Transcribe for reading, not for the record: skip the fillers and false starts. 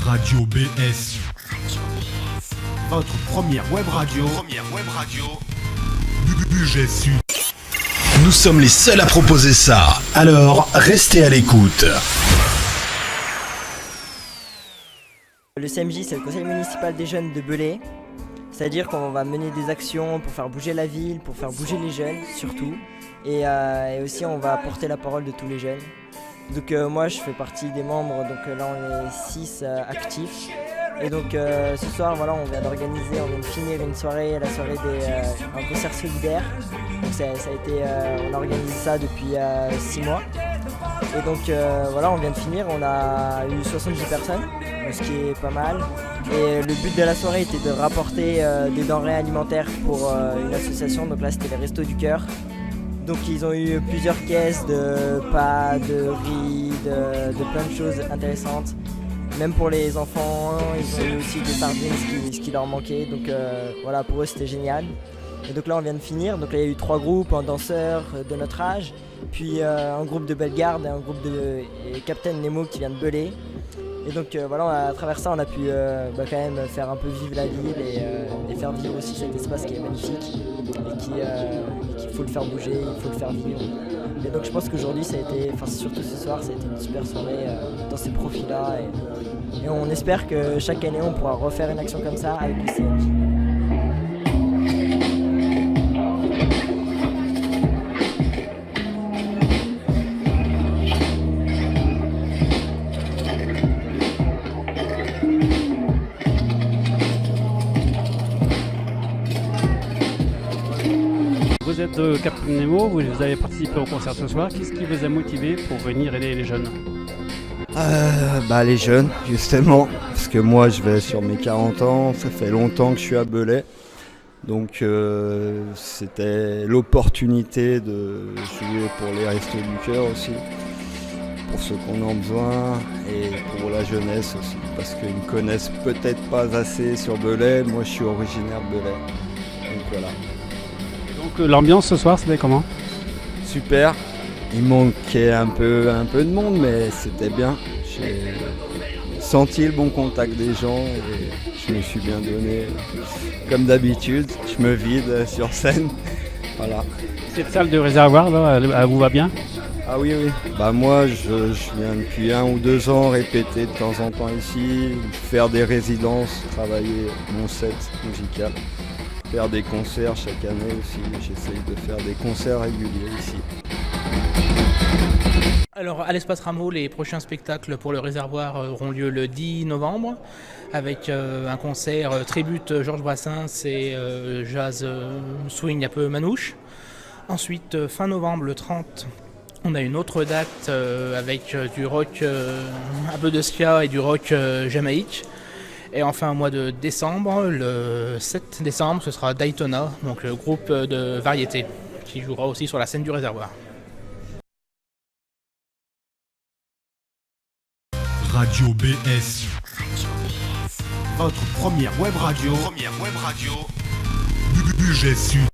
Radio BS. Votre première web radio. Budget Sud. Nous sommes les seuls à proposer ça. Alors, restez à l'écoute. Le CMJ, c'est le Conseil municipal des jeunes de Belay. C'est-à-dire qu'on va mener des actions pour faire bouger la ville, pour faire bouger les jeunes surtout. Et aussi on va porter la parole de tous les jeunes. Donc moi je fais partie des membres, donc là on est 6 actifs. Et donc ce soir voilà, on vient de finir une soirée, la soirée un concert solidaire. Donc ça a été, on a organisé ça depuis 6 mois. Et donc voilà, on vient de finir, on a eu 70 personnes, ce qui est pas mal. Et le but de la soirée était de rapporter des denrées alimentaires pour une association, donc là c'était les Restos du Cœur. Donc ils ont eu plusieurs caisses de pâtes, de riz, de plein de choses intéressantes. Même pour les enfants, ils ont eu aussi des sardines, ce qui leur manquait. Donc voilà, pour eux c'était génial. Et donc là on vient de finir, donc là il y a eu 3 groupes, un danseur de notre âge, puis un groupe de Bellegarde et un groupe de Captain Nemo qui vient de Belay. Et donc voilà, à travers ça on a pu quand même faire un peu vivre la ville et faire vivre aussi cet espace qui est magnifique et qu'il faut le faire bouger, il faut le faire vivre. Et donc je pense qu'aujourd'hui ça a été, enfin surtout ce soir, ça a été une super soirée dans ces profils-là et on espère que chaque année on pourra refaire une action comme ça avec le CMJ. Vous êtes Captain Nemo, vous avez participé au concert ce soir. Qu'est-ce qui vous a motivé pour venir aider les jeunes ? Les jeunes, justement, parce que moi je vais sur mes 40 ans, ça fait longtemps que je suis à Belay. Donc c'était l'opportunité de jouer pour les Restos du Cœur aussi, pour ceux qu'on a besoin, et pour la jeunesse aussi, parce qu'ils ne connaissent peut-être pas assez sur Belay. Moi je suis originaire de Belay, donc voilà. Donc l'ambiance ce soir, c'était comment ? Super, il manquait un peu de monde, mais c'était bien. J'ai senti le bon contact des gens et je me suis bien donné. Comme d'habitude, je me vide sur scène. Voilà. Cette salle de réservoir, là, elle vous va bien ? Ah oui. Moi, je viens depuis 1 ou 2 ans répéter de temps en temps ici, faire des résidences, travailler mon set musical. Faire des concerts chaque année aussi, j'essaye de faire des concerts réguliers ici. Alors à l'Espace Rameau, les prochains spectacles pour le réservoir auront lieu le 10 novembre avec un concert tribute Georges Brassens et jazz swing un peu manouche. Ensuite, fin novembre, le 30, on a une autre date avec du rock, un peu de ska et du rock jamaïque. Et enfin, au mois de décembre, le 7 décembre, ce sera Daytona, donc le groupe de variété, qui jouera aussi sur la scène du réservoir. Radio BS. Votre première web radio. Budget Sud.